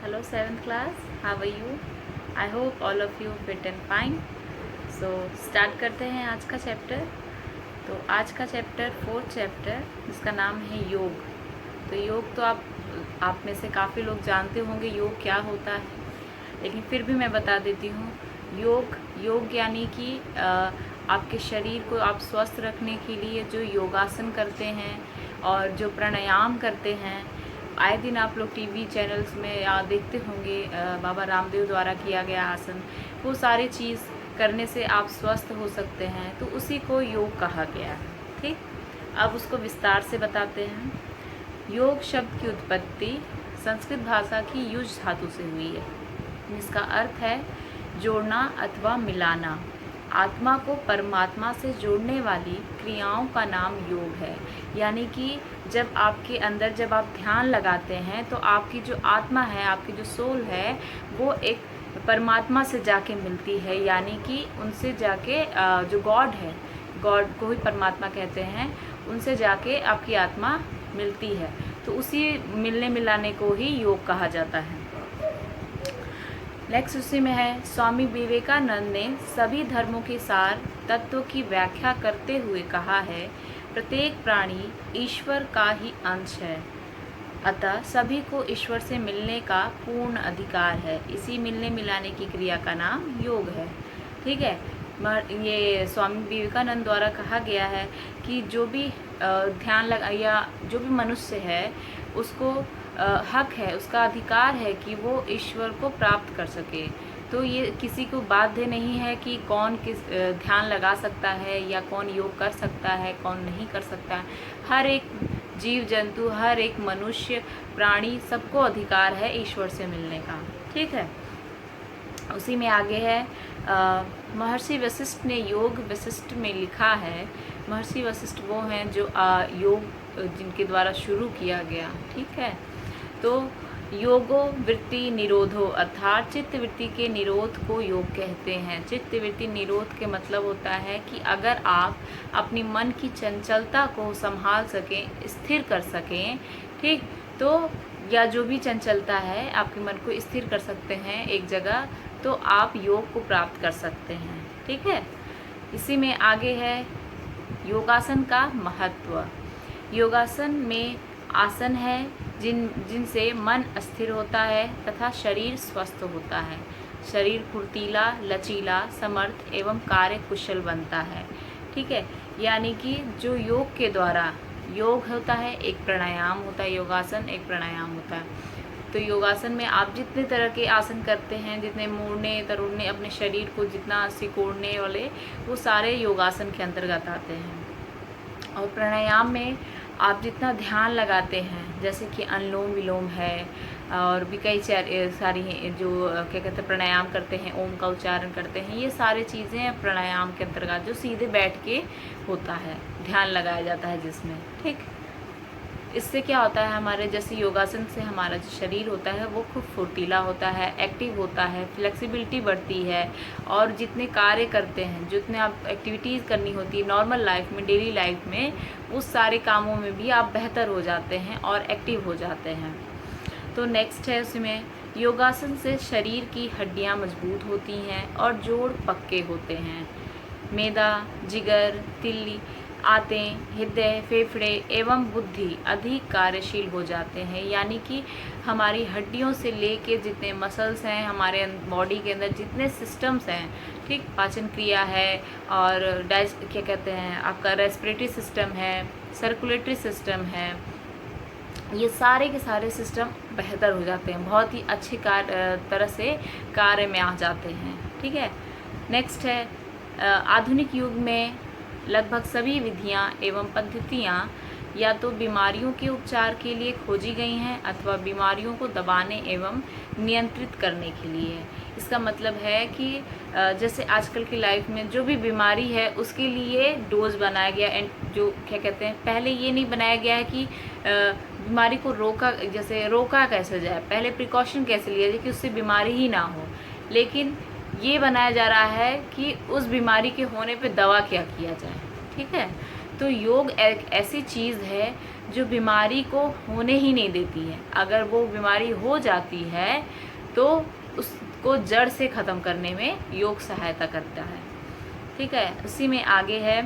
Hello 7th class, how are you? I hope all of you fit and fine. So start करते हैं आज का chapter. तो आज का चैप्टर 4th चैप्टर जिसका नाम है योग। तो योग तो आप में से काफ़ी लोग जानते होंगे योग क्या होता है, लेकिन फिर भी मैं बता देती हूँ। योग यानी कि आपके शरीर को आप स्वस्थ रखने के लिए जो योगासन करते हैं और जो प्राणायाम करते हैं, आए दिन आप लोग टीवी चैनल्स में या देखते होंगे बाबा रामदेव द्वारा किया गया आसन, वो सारी चीज़ करने से आप स्वस्थ हो सकते हैं, तो उसी को योग कहा गया है। ठीक, अब उसको विस्तार से बताते हैं। योग शब्द की उत्पत्ति संस्कृत भाषा की युज धातु से हुई है, जिसका अर्थ है जोड़ना अथवा मिलाना। आत्मा को परमात्मा से जोड़ने वाली क्रियाओं का नाम योग है। यानी कि जब आपके अंदर जब आप ध्यान लगाते हैं तो आपकी जो आत्मा है, आपकी जो सोल है, वो एक परमात्मा से जाके मिलती है। यानी कि उनसे जाके जो गॉड है, गॉड को ही परमात्मा कहते हैं, उनसे जाके आपकी आत्मा मिलती है। तो उसी मिलने मिलाने को ही योग कहा जाता है। नेक्स्ट उसी में है, स्वामी विवेकानंद ने सभी धर्मों के सार तत्व की व्याख्या करते हुए कहा है, प्रत्येक प्राणी ईश्वर का ही अंश है, अतः सभी को ईश्वर से मिलने का पूर्ण अधिकार है। इसी मिलने मिलाने की क्रिया का नाम योग है। ठीक है, ये स्वामी विवेकानंद द्वारा कहा गया है कि जो भी ध्यान लगा या जो भी मनुष्य है, उसको हक है, उसका अधिकार है कि वो ईश्वर को प्राप्त कर सके। तो ये किसी को बाध्य नहीं है कि कौन किस ध्यान लगा सकता है या कौन योग कर सकता है, कौन नहीं कर सकता है। हर एक जीव जंतु, हर एक मनुष्य, प्राणी, सबको अधिकार है ईश्वर से मिलने का। ठीक है, उसी में आगे है महर्षि वशिष्ठ ने योग वशिष्ठ में लिखा है। महर्षि वशिष्ठ वो हैं जो योग जिनके द्वारा शुरू किया गया। ठीक है, तो योगो वृत्ति निरोधो अर्थात चित्त वृत्ति के निरोध को योग कहते हैं। चित्त वृत्ति निरोध के मतलब होता है कि अगर आप अपनी मन की चंचलता को संभाल सकें, स्थिर कर सकें, ठीक, तो या जो भी चंचलता है आपके मन को स्थिर कर सकते हैं एक जगह, तो आप योग को प्राप्त कर सकते हैं। ठीक है, इसी में आगे है योगासन का महत्व। योगासन में आसन है जिनसे मन स्थिर होता है तथा शरीर स्वस्थ होता है। शरीर फुर्तीला, लचीला, समर्थ एवं कार्य कुशल बनता है। ठीक है, यानी कि जो योग के द्वारा योग होता है, एक प्राणायाम होता है, योगासन एक प्राणायाम होता है। तो योगासन में आप जितने तरह के आसन करते हैं, जितने मोड़ने तरोड़ने, अपने शरीर को जितना सिकोड़ने वाले, वो सारे योगासन के अंतर्गत आते हैं। और प्राणायाम में आप जितना ध्यान लगाते हैं, जैसे कि अनुलोम विलोम है, और भी कई सारी जो क्या कहते हैं प्राणायाम करते हैं, ओम का उच्चारण करते हैं, ये सारी चीज़ें प्राणायाम के अंतर्गत जो सीधे बैठ के होता है, ध्यान लगाया जाता है जिसमें। ठीक, इससे क्या होता है, हमारे जैसे योगासन से हमारा जो शरीर होता है वो खूब फुर्तीला होता है, एक्टिव होता है, फ्लेक्सिबिलिटी बढ़ती है, और जितने कार्य करते हैं, जितने आप एक्टिविटीज़ करनी होती है नॉर्मल लाइफ में, डेली लाइफ में, उस सारे कामों में भी आप बेहतर हो जाते हैं और एक्टिव हो जाते हैं। तो नेक्स्ट है उसमें, योगासन से शरीर की हड्डियाँ मजबूत होती हैं और जोड़ पक्के होते हैं। मैदा, जिगर, तिल्ली, आंतें, हृदय, फेफड़े एवं बुद्धि अधिक कार्यशील हो जाते हैं। यानी कि हमारी हड्डियों से लेके जितने मसल्स हैं, हमारे बॉडी के अंदर जितने सिस्टम्स हैं, ठीक, पाचन क्रिया है, और क्या कहते हैं आपका रेस्पिरेटरी सिस्टम है, सर्कुलेटरी सिस्टम है, ये सारे के सारे सिस्टम बेहतर हो जाते हैं, बहुत ही अच्छी तरह से कार्य में आ जाते हैं। ठीक है, नेक्स्ट है आधुनिक युग में लगभग सभी विधियां एवं पद्धतियां या तो बीमारियों के उपचार के लिए खोजी गई हैं अथवा बीमारियों को दबाने एवं नियंत्रित करने के लिए। इसका मतलब है कि जैसे आजकल की लाइफ में जो भी बीमारी है उसके लिए डोज बनाया गया, एंड जो क्या कहते हैं, पहले ये नहीं बनाया गया है कि बीमारी को रोका कैसे जाए, पहले प्रिकॉशन कैसे लिया जाए कि उससे बीमारी ही ना हो, लेकिन ये बनाया जा रहा है कि उस बीमारी के होने पे दवा क्या किया जाए। ठीक है, तो योग एक ऐसी चीज़ है जो बीमारी को होने ही नहीं देती है। अगर वो बीमारी हो जाती है तो उसको जड़ से ख़त्म करने में योग सहायता करता है। ठीक है, उसी में आगे है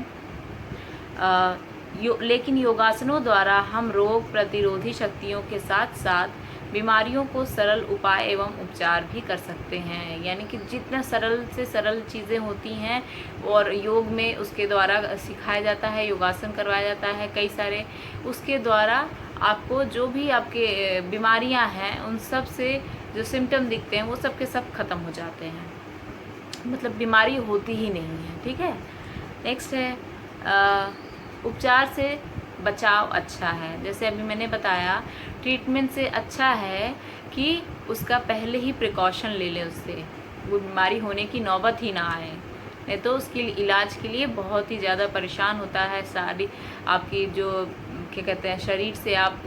लेकिन योगासनों द्वारा हम रोग प्रतिरोधी शक्तियों के साथ साथ बीमारियों को सरल उपाय एवं उपचार भी कर सकते हैं। यानी कि जितना सरल से सरल चीज़ें होती हैं और योग में उसके द्वारा सिखाया जाता है, योगासन करवाया जाता है कई सारे, उसके द्वारा आपको जो भी आपके बीमारियां हैं उन सब से जो सिम्टम दिखते हैं वो सब के सब खत्म हो जाते हैं, मतलब बीमारी होती ही नहीं है। ठीक है, नेक्स्ट है उपचार से बचाव अच्छा है। जैसे अभी मैंने बताया, ट्रीटमेंट से अच्छा है कि उसका पहले ही प्रिकॉशन ले लें, उससे वो बीमारी होने की नौबत ही ना आए, नहीं तो उसके इलाज के लिए बहुत ही ज़्यादा परेशान होता है। सारी आपकी जो क्या कहते हैं शरीर से आप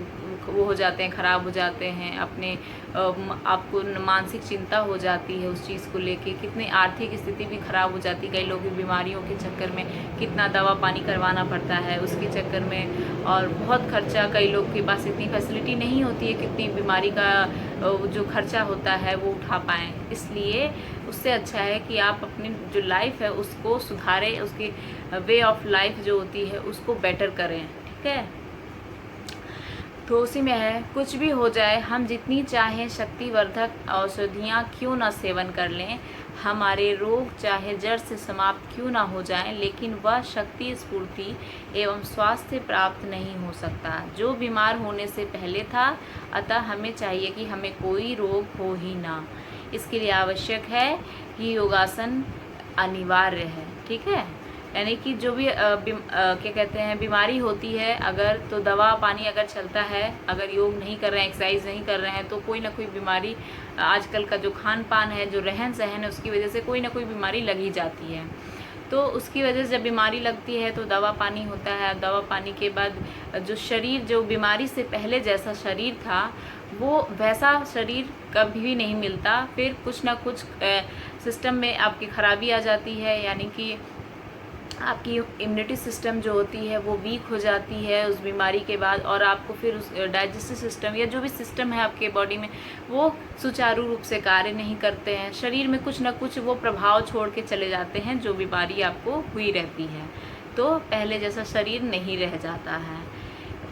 वो हो जाते हैं, ख़राब हो जाते हैं, अपने आपको मानसिक चिंता हो जाती है उस चीज़ को लेके, कितनी आर्थिक स्थिति भी ख़राब हो जाती है कई लोगों की बीमारियों के चक्कर में, कितना दवा पानी करवाना पड़ता है उसके चक्कर में, और बहुत खर्चा, कई लोग के पास इतनी फैसिलिटी नहीं होती है कितनी बीमारी का जो खर्चा होता है वो उठा पाएँ। इसलिए उससे अच्छा है कि आप अपनी जो लाइफ है उसको सुधारें, उसकी वे ऑफ लाइफ जो होती है उसको बेटर करें। ठीक है, तो उसी में है कुछ भी हो जाए हम जितनी चाहें शक्तिवर्धक औषधियाँ क्यों न सेवन कर लें, हमारे रोग चाहे जड़ से समाप्त क्यों ना हो जाएं, लेकिन वह शक्ति स्फूर्ति एवं स्वास्थ्य प्राप्त नहीं हो सकता जो बीमार होने से पहले था। अतः हमें चाहिए कि हमें कोई रोग हो ही ना। इसके लिए आवश्यक है कि योगासन अनिवार्य है। ठीक है, यानी कि जो भी क्या कहते हैं बीमारी होती है अगर, तो दवा पानी अगर चलता है, अगर योग नहीं कर रहे हैं, एक्सरसाइज नहीं कर रहे हैं, तो कोई ना कोई बीमारी, आजकल का जो खान पान है, जो रहन सहन है, उसकी वजह से कोई ना कोई बीमारी लग ही जाती है। तो उसकी वजह से जब बीमारी लगती है तो दवा पानी होता है। दवा पानी के बाद जो शरीर, जो बीमारी से पहले जैसा शरीर था वो वैसा शरीर कभी भी नहीं मिलता। फिर कुछ ना कुछ सिस्टम में आपकी खराबी आ जाती है, यानी कि आपकी इम्यूनिटी सिस्टम जो होती है वो वीक हो जाती है उस बीमारी के बाद, और आपको फिर उस डाइजेस्टिव सिस्टम या जो भी सिस्टम है आपके बॉडी में वो सुचारू रूप से कार्य नहीं करते हैं। शरीर में कुछ ना कुछ वो प्रभाव छोड़ के चले जाते हैं जो बीमारी आपको हुई रहती है, तो पहले जैसा शरीर नहीं रह जाता है।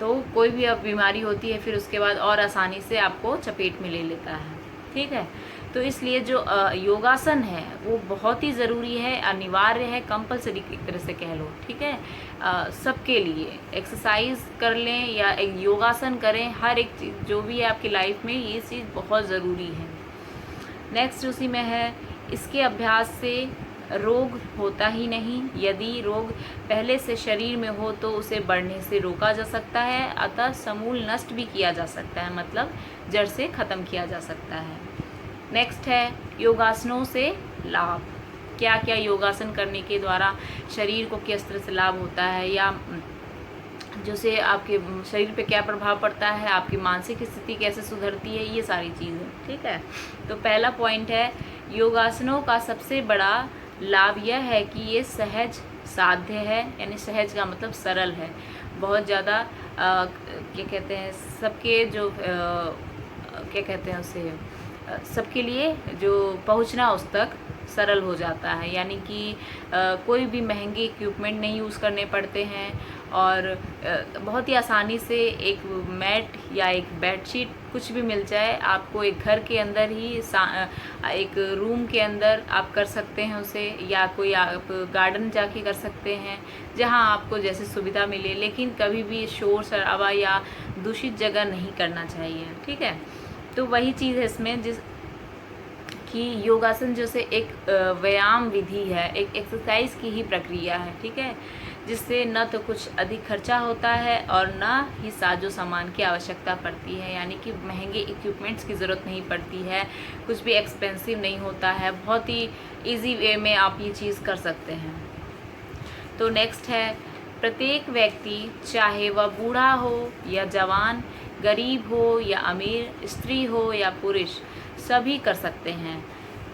तो कोई भी अब बीमारी होती है फिर उसके बाद और आसानी से आपको चपेट में ले लेता है। ठीक है, तो इसलिए जो योगासन है वो बहुत ही ज़रूरी है, अनिवार्य है, कंपलसरी एक तरह से कह लो। ठीक है, सबके लिए एक्सरसाइज कर लें या एक योगासन करें, हर एक चीज़ जो भी है आपकी लाइफ में ये चीज़ बहुत ज़रूरी है। नेक्स्ट उसी में है इसके अभ्यास से रोग होता ही नहीं। यदि रोग पहले से शरीर में हो तो उसे बढ़ने से रोका जा सकता है, अतः समूल नष्ट भी किया जा सकता है, मतलब जड़ से ख़त्म किया जा सकता है। नेक्स्ट है योगासनों से लाभ। क्या क्या योगासन करने के द्वारा शरीर को किस तरह से लाभ होता है, या जैसे आपके शरीर पे क्या प्रभाव पड़ता है, आपकी मानसिक स्थिति कैसे सुधरती है, ये सारी चीज़ें। ठीक है, तो पहला पॉइंट है योगासनों का सबसे बड़ा लाभ यह है कि ये सहज साध्य है, यानी सहज का मतलब सरल है, बहुत ज़्यादा क्या कहते हैं सबके जो क्या कहते हैं उसे सबके लिए जो पहुंचना उस तक सरल हो जाता है। यानी कि कोई भी महंगे इक्विपमेंट नहीं यूज़ करने पड़ते हैं, और बहुत ही आसानी से एक मैट या एक बेडशीट कुछ भी मिल जाए आपको, एक घर के अंदर ही एक रूम के अंदर आप कर सकते हैं उसे, या कोई आप गार्डन जाके कर सकते हैं जहां आपको जैसे सुविधा मिले, लेकिन कभी भी शोर शराबा या दूषित जगह नहीं करना चाहिए। ठीक है, तो वही चीज़ है इसमें जिस कि योगासन जैसे एक व्यायाम विधि है, एक एक्सरसाइज की ही प्रक्रिया है। ठीक है, जिससे न तो कुछ अधिक खर्चा होता है और न ही साजो सामान की आवश्यकता पड़ती है, यानी कि महंगे इक्विपमेंट्स की ज़रूरत नहीं पड़ती है, कुछ भी एक्सपेंसिव नहीं होता है, बहुत ही इजी वे में आप ये चीज़ कर सकते हैं। तो नेक्स्ट है प्रत्येक व्यक्ति, चाहे वह बूढ़ा हो या जवान, गरीब हो या अमीर, स्त्री हो या पुरुष, सभी कर सकते हैं।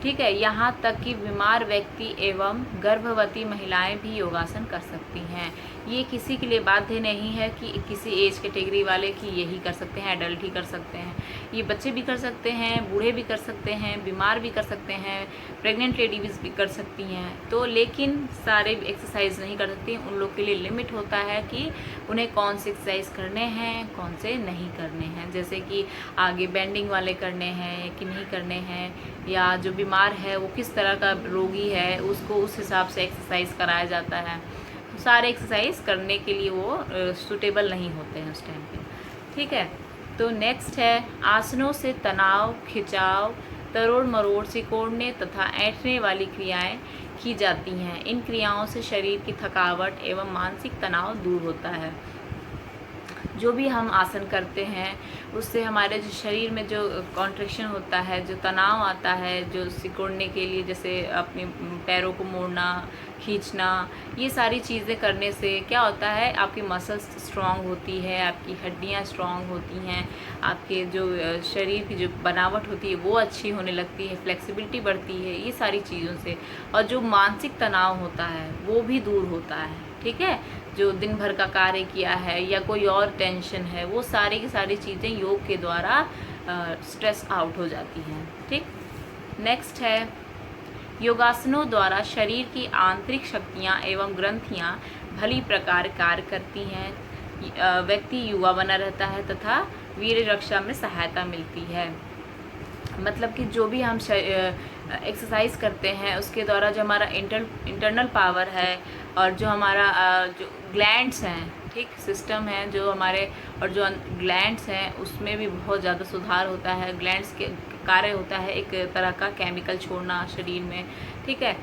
ठीक है, यहाँ तक कि बीमार व्यक्ति एवं गर्भवती महिलाएं भी योगासन कर सकती हैं। ये किसी के लिए बाध्य नहीं है कि किसी एज कैटेगरी वाले कि यही कर सकते हैं, एडल्ट ही कर सकते हैं। ये बच्चे भी कर सकते हैं, बूढ़े भी कर सकते हैं, बीमार भी कर सकते हैं, प्रेग्नेंट लेडीज़ भी कर सकती हैं। तो लेकिन सारे एक्सरसाइज नहीं कर सकती, उन लोग के लिए लिमिट होता है कि उन्हें कौन से एक्सरसाइज करने हैं, कौन से नहीं करने हैं। जैसे कि आगे बेंडिंग वाले करने हैं कि नहीं करने हैं, या जो बीमार है वो किस तरह का रोगी है उसको उस हिसाब से एक्सरसाइज कराया जाता है। सारे एक्सरसाइज करने के लिए वो सूटेबल नहीं होते हैं उस टाइम पे। ठीक है, तो नेक्स्ट है आसनों से तनाव, खिंचाव, तरोड़ मरोड़, सिकोड़ने तथा ऐंठने वाली क्रियाएं की जाती हैं। इन क्रियाओं से शरीर की थकावट एवं मानसिक तनाव दूर होता है। जो भी हम आसन करते हैं उससे हमारे जो शरीर में जो कॉन्ट्रैक्शन होता है, जो तनाव आता है, जो सिकुड़ने के लिए जैसे अपने पैरों को मोड़ना, खींचना, ये सारी चीज़ें करने से क्या होता है, आपकी मसल्स स्ट्रांग होती है, आपकी हड्डियां स्ट्रांग होती हैं, आपके जो शरीर की जो बनावट होती है वो अच्छी होने लगती है, फ्लेक्सिबिलिटी बढ़ती है ये सारी चीज़ों से। और जो मानसिक तनाव होता है वो भी दूर होता है। ठीक है, जो दिन भर का कार्य किया है या कोई और टेंशन है, वो सारी की सारी चीज़ें योग के द्वारा स्ट्रेस आउट हो जाती हैं। ठीक, नेक्स्ट है योगासनों द्वारा शरीर की आंतरिक शक्तियाँ एवं ग्रंथियाँ भली प्रकार कार्य करती हैं। व्यक्ति युवा बना रहता है तथा वीर रक्षा में सहायता मिलती है। मतलब कि जो भी हम एक्सरसाइज करते हैं उसके द्वारा जो हमारा इंटरनल पावर है और जो हमारा जो ग्लैंड्स हैं, ठीक, सिस्टम है जो हमारे, और जो ग्लैंड्स हैं उसमें भी बहुत ज़्यादा सुधार होता है। ग्लैंड्स के कार्य होता है एक तरह का केमिकल छोड़ना शरीर में। ठीक है,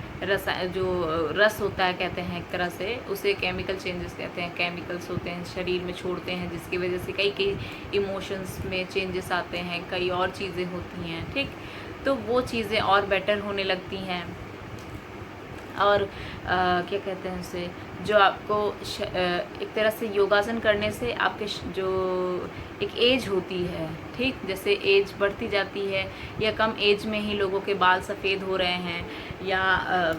जो रस होता है कहते हैं एक तरह से, उसे केमिकल चेंजेस कहते हैं। केमिकल्स होते हैं शरीर में छोड़ते हैं जिसकी वजह से कई इमोशंस में चेंजेस आते हैं, कई और चीज़ें होती हैं। ठीक, तो वो चीज़ें और बेटर होने लगती हैं। और क्या कहते हैं उसे, जो आपको एक तरह से योगासन करने से आपके जो एक एज होती है, ठीक, जैसे एज बढ़ती जाती है या कम एज में ही लोगों के बाल सफ़ेद हो रहे हैं, या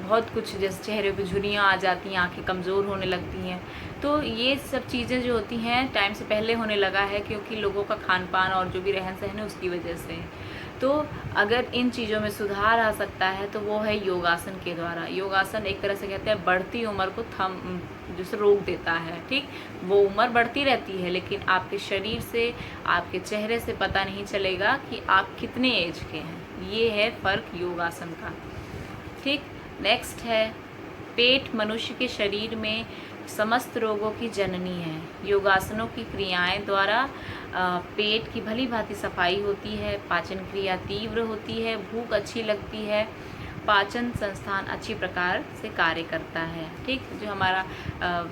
बहुत कुछ जैसे चेहरे पे झुर्रियाँ आ जाती हैं, आंखें कमज़ोर होने लगती हैं। तो ये सब चीज़ें जो होती हैं टाइम से पहले होने लगा है, क्योंकि लोगों का खान पान और जो भी रहन सहन है उसकी वजह से। तो अगर इन चीज़ों में सुधार आ सकता है तो वो है योगासन के द्वारा। योगासन एक तरह से कहते हैं बढ़ती उम्र को जैसे रोक देता है। ठीक, वो उम्र बढ़ती रहती है लेकिन आपके शरीर से, आपके चेहरे से पता नहीं चलेगा कि आप कितने एज के हैं। ये है फ़र्क योगासन का। ठीक, नेक्स्ट है पेट मनुष्य के शरीर में समस्त रोगों की जननी है। योगासनों की क्रियाएं द्वारा पेट की भली भांति सफाई होती है, पाचन क्रिया तीव्र होती है, भूख अच्छी लगती है, पाचन संस्थान अच्छी प्रकार से कार्य करता है। ठीक, जो हमारा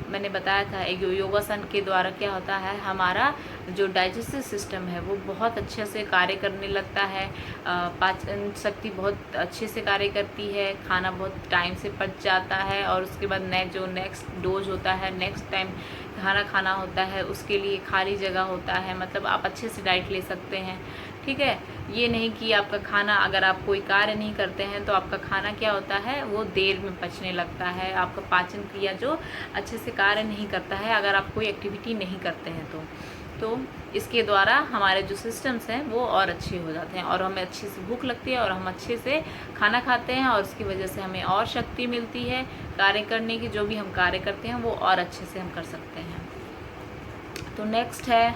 मैंने बताया था एक योगासन के द्वारा क्या होता है, हमारा जो डाइजेस्टिव सिस्टम है वो बहुत अच्छे से कार्य करने लगता है, पाचन शक्ति बहुत अच्छे से कार्य करती है, खाना बहुत टाइम से पच जाता है, और उसके बाद जो नेक्स्ट डोज होता है, नेक्स्ट टाइम खाना खाना होता है उसके लिए खाली जगह होता है, मतलब आप अच्छे से डाइट ले सकते हैं। ठीक है, ये नहीं कि आपका खाना, अगर आप कोई कार्य नहीं करते हैं तो आपका खाना क्या होता है, वो देर में पचने लगता है, आपका पाचन क्रिया जो अच्छे से कार्य नहीं करता है अगर आप कोई एक्टिविटी नहीं करते हैं तो इसके द्वारा हमारे जो सिस्टम्स हैं वो और अच्छे हो जाते हैं, और हमें अच्छे से भूख लगती है और हम अच्छे से खाना खाते हैं, और उसकी वजह से हमें और शक्ति मिलती है कार्य करने की। जो भी हम कार्य करते हैं वो और अच्छे से हम कर सकते हैं। तो नेक्स्ट है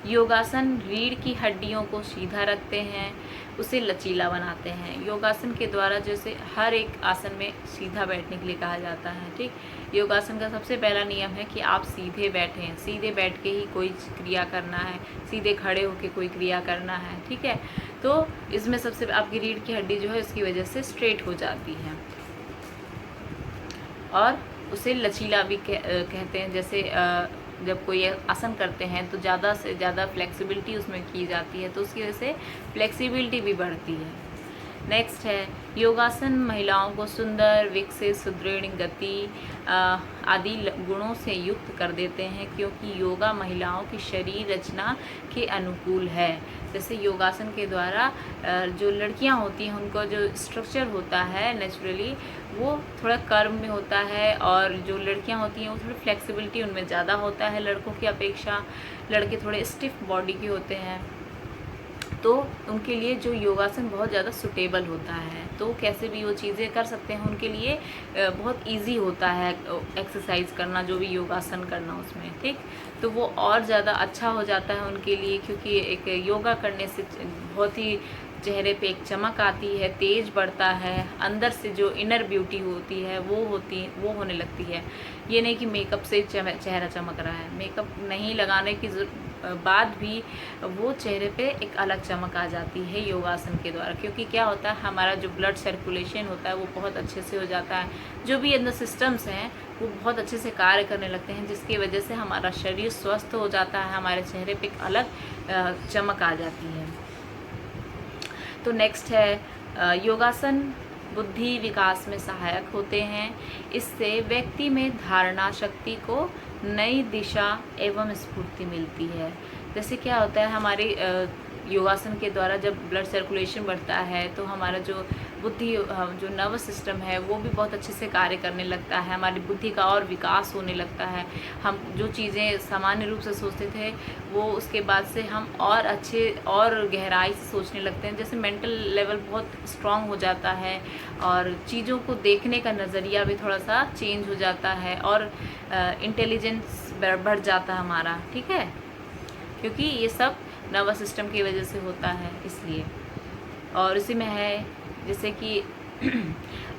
योगासन रीढ़ की हड्डियों को सीधा रखते हैं, उसे लचीला बनाते हैं। योगासन के द्वारा जैसे हर एक आसन में सीधा बैठने के लिए कहा जाता है। ठीक, योगासन का सबसे पहला नियम है कि आप सीधे बैठें, सीधे बैठ के ही कोई क्रिया करना है, सीधे खड़े होकर कोई क्रिया करना है। ठीक है, तो इसमें सबसे आपकी रीढ़ की हड्डी जो है उसकी वजह से स्ट्रेट हो जाती है, और उसे लचीला भी कहते हैं। जैसे जब कोई आसन करते हैं तो ज़्यादा से ज़्यादा फ्लेक्सिबिलिटी उसमें की जाती है, तो उसकी वजह से फ्लेक्सिबिलिटी भी बढ़ती है। नेक्स्ट है योगासन महिलाओं को सुंदर, विकसित, सुदृढ़, गति आदि गुणों से युक्त कर देते हैं, क्योंकि योगा महिलाओं की शरीर रचना के अनुकूल है। जैसे योगासन के द्वारा जो लड़कियां होती हैं उनको जो स्ट्रक्चर होता है नेचुरली वो थोड़ा कर्व में होता है, और जो लड़कियां होती हैं वो थोड़ी फ्लेक्सिबिलिटी उनमें ज़्यादा होता है लड़कों की अपेक्षा। लड़के थोड़े स्टिफ बॉडी के होते हैं, तो उनके लिए जो योगासन बहुत ज़्यादा सुटेबल होता है। तो कैसे भी वो चीज़ें कर सकते हैं, उनके लिए बहुत इजी होता है एक्सरसाइज करना, जो भी योगासन करना उसमें, ठीक। तो वो और ज़्यादा अच्छा हो जाता है उनके लिए, क्योंकि एक योगा करने से बहुत ही चेहरे पे एक चमक आती है, तेज बढ़ता है, अंदर से जो इनर ब्यूटी होती है वो होने लगती है। ये नहीं कि मेकअप से चेहरा चमक रहा है, मेकअप नहीं लगाने की बाद भी वो चेहरे पे एक अलग चमक आ जाती है योगासन के द्वारा। क्योंकि क्या होता है, हमारा जो ब्लड सर्कुलेशन होता है वो बहुत अच्छे से हो जाता है, जो भी अंदर सिस्टम्स हैं वो बहुत अच्छे से कार्य करने लगते हैं, जिसकी वजह से हमारा शरीर स्वस्थ हो जाता है, हमारे चेहरे पे एक अलग चमक आ जाती है। तो नेक्स्ट है योगासन बुद्धि विकास में सहायक होते हैं। इससे व्यक्ति में धारणा शक्ति को नई दिशा एवं स्फूर्ति मिलती है। जैसे क्या होता है, हमारे योगासन के द्वारा जब ब्लड सर्कुलेशन बढ़ता है तो हमारा जो बुद्धि जो नर्वस सिस्टम है वो भी बहुत अच्छे से कार्य करने लगता है, हमारी बुद्धि का और विकास होने लगता है। हम जो चीज़ें सामान्य रूप से सोचते थे वो उसके बाद से हम और अच्छे और गहराई से सोचने लगते हैं। जैसे मेंटल लेवल बहुत स्ट्रांग हो जाता है, और चीज़ों को देखने का नज़रिया भी थोड़ा सा चेंज हो जाता है, और इंटेलिजेंस बढ़ जाता है हमारा, ठीक है। क्योंकि ये सब नर्वस सिस्टम की वजह से होता है इसलिए। और इसी में है जैसे कि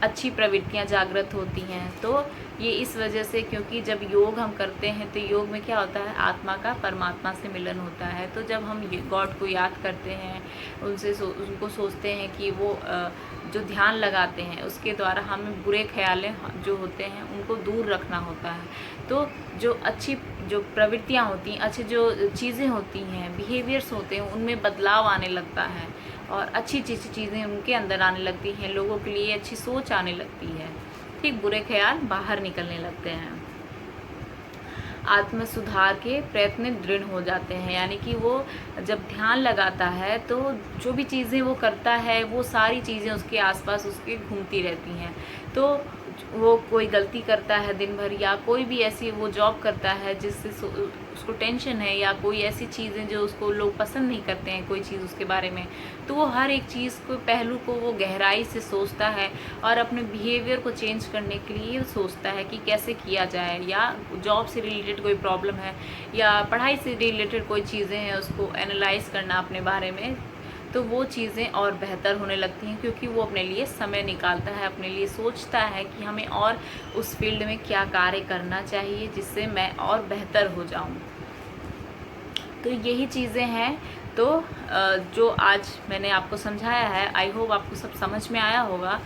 अच्छी प्रवृत्तियां जागृत होती हैं, तो ये इस वजह से, क्योंकि जब योग हम करते हैं तो योग में क्या होता है, आत्मा का परमात्मा से मिलन होता है। तो जब हम गॉड को याद करते हैं, उनको सोचते हैं कि वो जो ध्यान लगाते हैं उसके द्वारा हमें बुरे ख्यालें जो होते हैं उनको दूर रखना होता है। तो जो अच्छी जो प्रवृत्तियाँ होती हैं, अच्छी जो चीज़ें होती हैं, बिहेवियर्स होते हैं, उनमें बदलाव आने लगता है, और अच्छी चीज़ें उनके अंदर आने लगती हैं, लोगों के लिए अच्छी सोच आने लगती है, ठीक। बुरे ख्याल बाहर निकलने लगते हैं। आत्म सुधार के प्रयत्न दृढ़ हो जाते हैं, यानी कि वो जब ध्यान लगाता है तो जो भी चीज़ें वो करता है वो सारी चीज़ें उसके आसपास उसके घूमती रहती हैं। तो वो कोई गलती करता है दिन भर, या कोई भी ऐसी वो जॉब करता है जिससे उसको टेंशन है, या कोई ऐसी चीज़ें जो उसको लोग पसंद नहीं करते हैं कोई चीज़ उसके बारे में, तो वो हर एक चीज़ को पहलू को वो गहराई से सोचता है, और अपने बिहेवियर को चेंज करने के लिए सोचता है कि कैसे किया जाए। या जॉब से रिलेटेड कोई प्रॉब्लम है, या पढ़ाई से रिलेटेड कोई चीज़ें हैं, उसको एनालाइज करना अपने बारे में, तो वो चीज़ें और बेहतर होने लगती हैं, क्योंकि वो अपने लिए समय निकालता है, अपने लिए सोचता है कि हमें और उस फील्ड में क्या कार्य करना चाहिए जिससे मैं और बेहतर हो जाऊं। तो यही चीज़ें हैं। तो जो आज मैंने आपको समझाया है, आई होप आपको सब समझ में आया होगा,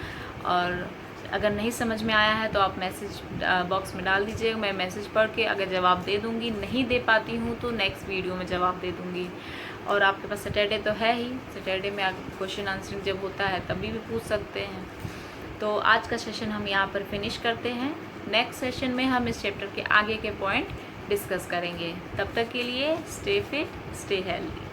और अगर नहीं समझ में आया है तो आप मैसेज बॉक्स में डाल दीजिएगा, मैं मैसेज पढ़ के अगर जवाब दे दूँगी। नहीं दे पाती हूँ तो नेक्स्ट वीडियो में जवाब दे दूँगी। और आपके पास सैटरडे तो है ही, सैटरडे में क्वेश्चन आंसरिंग जब होता है तभी भी पूछ सकते हैं। तो आज का सेशन हम यहाँ पर फिनिश करते हैं। नेक्स्ट सेशन में हम इस चैप्टर के आगे के पॉइंट डिस्कस करेंगे। तब तक के लिए स्टे फिट, स्टे हेल्दी।